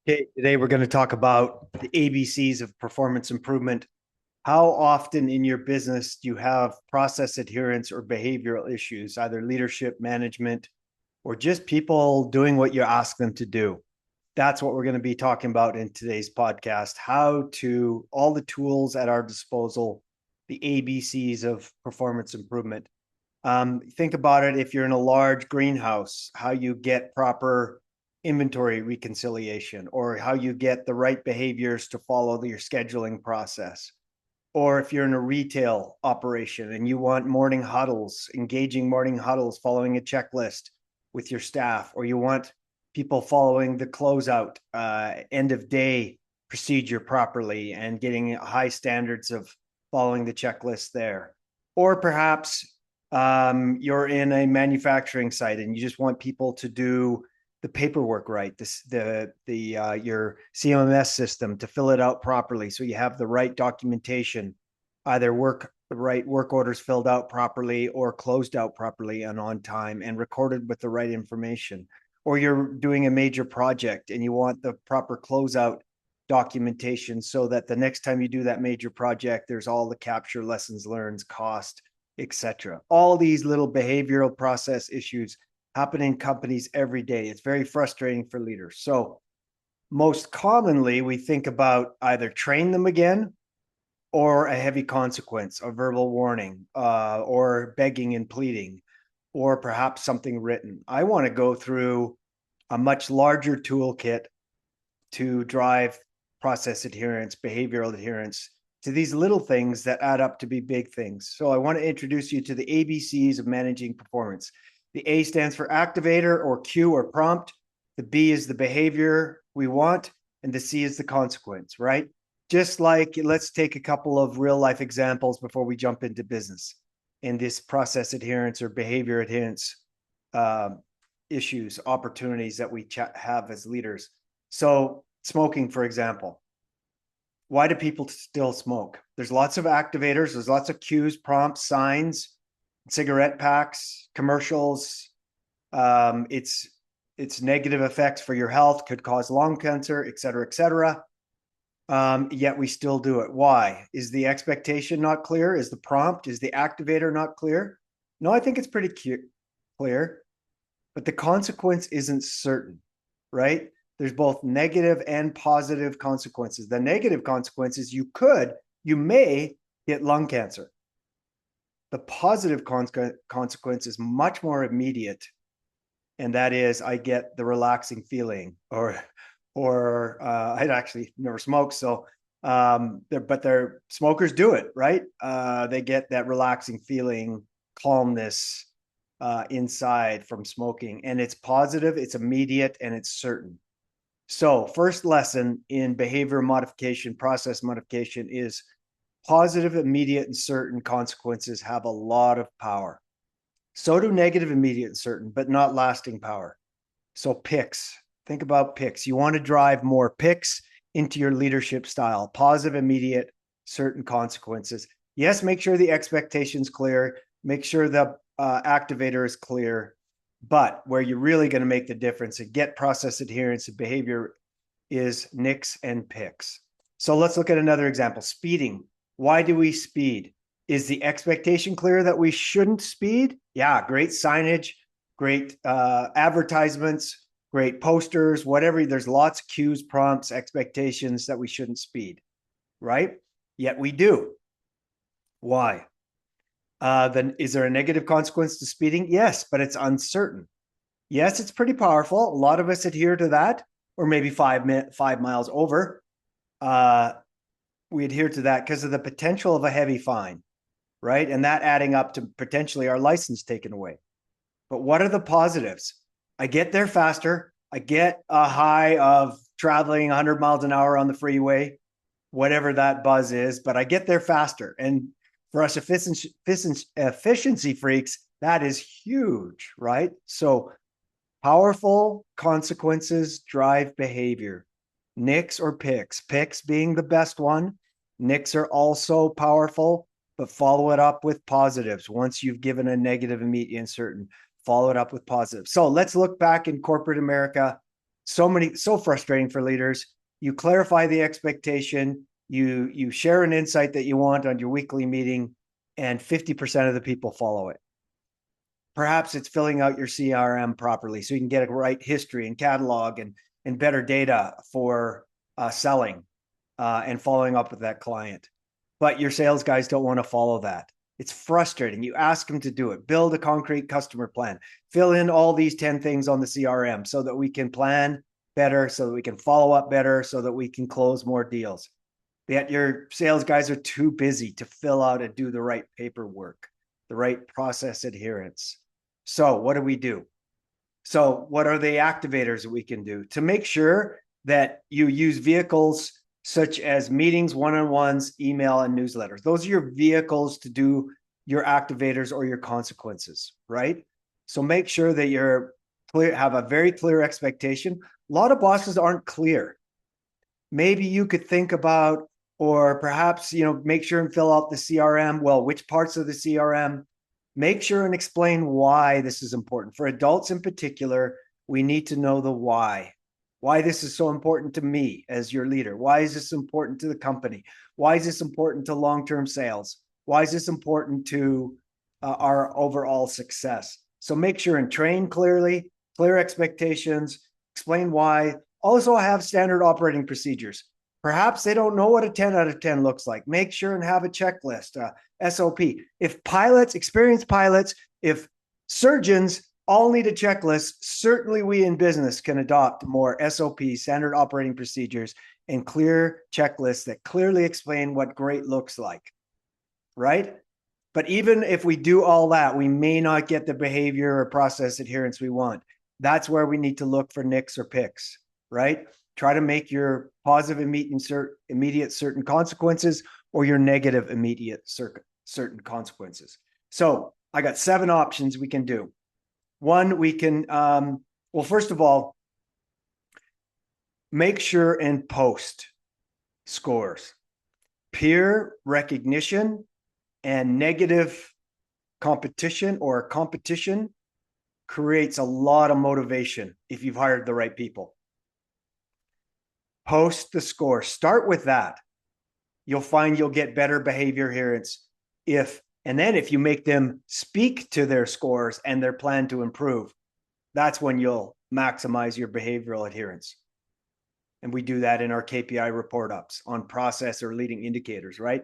Okay, today we're going to talk about the ABCs of performance improvement. How often in your business do you have process adherence or behavioral issues, either leadership, management, or just people doing what you ask them to do? That's what we're going to be talking about in today's podcast. How to, all the tools at our disposal, the ABCs of performance improvement. Think about it if you're in a large greenhouse, how you get proper inventory reconciliation, or how you get the right behaviors to follow your scheduling process. Or if you're in a retail operation and you want morning huddles, engaging morning huddles, following a checklist with your staff, or you want people following the closeout end of day procedure properly and getting high standards of following the checklist there. Or perhaps you're in a manufacturing site and you just want people to do the paperwork right, your CMMS system to fill it out properly, so you have the right documentation, either the right work orders filled out properly or closed out properly and on time and recorded with the right information. Or you're doing a major project and you want the proper closeout documentation so that the next time you do that major project, there's all the capture, lessons learned, cost, etc. All these little behavioral process issues happen in companies every day. It's very frustrating for leaders. So most commonly, we think about either train them again or a heavy consequence, a verbal warning, or begging and pleading, or perhaps something written. I want to go through a much larger toolkit to drive process adherence, behavioral adherence to these little things that add up to be big things. So I want to introduce you to the ABCs of managing performance. The A stands for activator or cue or prompt. The B is the behavior we want, and the C is the consequence, right? Just like, let's take a couple of real life examples before we jump into business in this process adherence or behavior adherence issues, opportunities that we have as leaders. So smoking, for example. Why do people still smoke? There's lots of activators. There's lots of cues, prompts, signs, cigarette packs, commercials. It's negative effects for your health, could cause lung cancer, et cetera, et cetera. Yet we still do it. Why? Is the expectation not clear? Is the prompt, is the activator not clear? No, I think it's pretty clear, but the consequence isn't certain, right? There's both negative and positive consequences. The negative consequences, you may get lung cancer. The positive consequence is much more immediate, and that is I get the relaxing feeling, or I'd actually never smoked, so but they're smokers do it, right? They get that relaxing feeling, calmness inside from smoking, and it's positive, it's immediate, and it's certain. So first lesson in behavior modification, process modification is positive, immediate, and certain consequences have a lot of power. So do negative, immediate, and certain, but not lasting power. So picks, think about picks. You want to drive more picks into your leadership style, positive, immediate, certain consequences. Yes, make sure the expectation's clear. Make sure the activator is clear. But where you're really going to make the difference and get process adherence and behavior is nicks and picks. So let's look at another example. Speeding. Why do we speed? Is the expectation clear that we shouldn't speed? Yeah, great signage, great advertisements, great posters, whatever. There's lots of cues, prompts, expectations that we shouldn't speed, right? Yet we do. Why? Then is there a negative consequence to speeding? Yes, but it's uncertain. Yes, it's pretty powerful. A lot of us adhere to that, or maybe 5 miles over. We adhere to that because of the potential of a heavy fine, right? And that adding up to potentially our license taken away. But what are the positives? I get there faster. I get a high of traveling 100 miles an hour on the freeway, whatever that buzz is, but I get there faster. And for us efficiency freaks, that is huge, right? So powerful consequences drive behavior. Nicks or picks. Picks being the best one. Nicks are also powerful, but follow it up with positives. Once you've given a negative, immediate, and certain, follow it up with positives. So let's look back in corporate America. So frustrating for leaders. You clarify the expectation, you share an insight that you want on your weekly meeting, and 50% of the people follow it. Perhaps it's filling out your CRM properly so you can get a right history and catalog and better data for selling and following up with that client. But your sales guys don't want to follow that. It's frustrating. You ask them to do it. Build a concrete customer plan. Fill in all these 10 things on the CRM so that we can plan better, so that we can follow up better, so that we can close more deals. Yet your sales guys are too busy to fill out and do the right paperwork, the right process adherence. So what do? So what are the activators that we can do to make sure that you use vehicles such as meetings, one-on-ones, email, and newsletters? Those are your vehicles to do your activators or your consequences, right? So make sure that you're clear, have a very clear expectation. A lot of bosses aren't clear. Maybe you could think about, or perhaps, make sure and fill out the CRM. Well, which parts of the CRM? Make sure and explain why this is important. For adults in particular, we need to know the why this is so important to me as your leader. Why is this important to the company? Why is this important to long-term sales? Why is this important to our overall success? So make sure and train clearly, clear expectations, explain why. Also have standard operating procedures. Perhaps they don't know what a 10 out of 10 looks like. Make sure and have a checklist, SOP. If pilots, experienced pilots, if surgeons all need a checklist, certainly we in business can adopt more SOPs, standard operating procedures, and clear checklists that clearly explain what great looks like, right? But even if we do all that, we may not get the behavior or process adherence we want. That's where we need to look for nicks or picks, right? Try to make your positive immediate certain consequences or your negative immediate certain consequences. So I got 7 options we can do. One, we can, well, first of all, make sure and post scores. Peer recognition and negative competition creates a lot of motivation if you've hired the right people. Post the score. Start with that. You'll find you'll get better behavior adherence and then if you make them speak to their scores and their plan to improve, that's when you'll maximize your behavioral adherence. And we do that in our KPI report ups on process or leading indicators, right?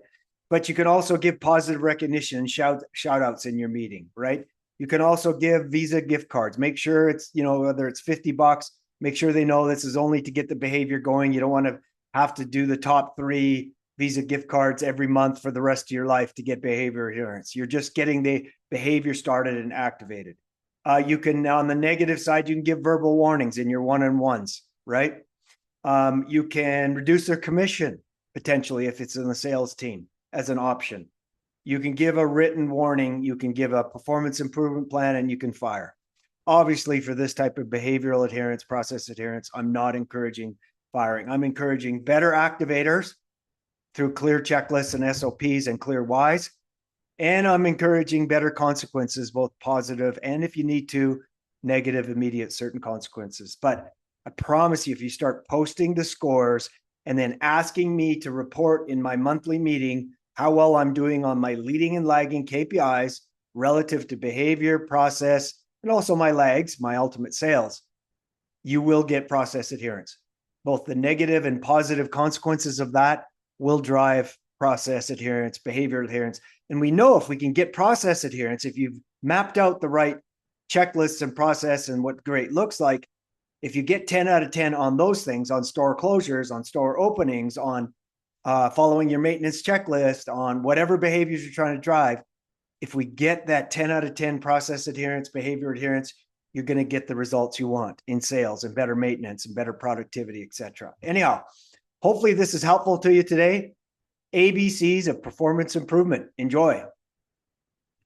But you can also give positive recognition and shout outs in your meeting, right? You can also give Visa gift cards. Make sure it's, whether it's $50, make sure they know this is only to get the behavior going. You don't want to have to do the top 3 Visa gift cards every month for the rest of your life to get behavior adherence. You're just getting the behavior started and activated. You can, on the negative side, you can give verbal warnings in your one-on-ones, right? You can reduce their commission potentially if it's in the sales team as an option. You can give a written warning. You can give a performance improvement plan, and you can fire. Obviously, for this type of behavioral adherence, process adherence, I'm not encouraging firing. I'm encouraging better activators through clear checklists and SOPs and clear whys. And I'm encouraging better consequences, both positive and, if you need to, negative, immediate, certain consequences. But I promise you, if you start posting the scores and then asking me to report in my monthly meeting how well I'm doing on my leading and lagging KPIs relative to behavior, process, and also my lags, my ultimate sales, you will get process adherence. Both the negative and positive consequences of that will drive process adherence, behavior adherence. And we know if we can get process adherence, if you've mapped out the right checklists and process and what great looks like, if you get 10 out of 10 on those things, on store closures, on store openings, on following your maintenance checklist, on whatever behaviors you're trying to drive, if we get that 10 out of 10 process adherence, behavior adherence, you're going to get the results you want in sales and better maintenance and better productivity, etc. Anyhow, hopefully this is helpful to you today. ABCs of performance improvement. Enjoy.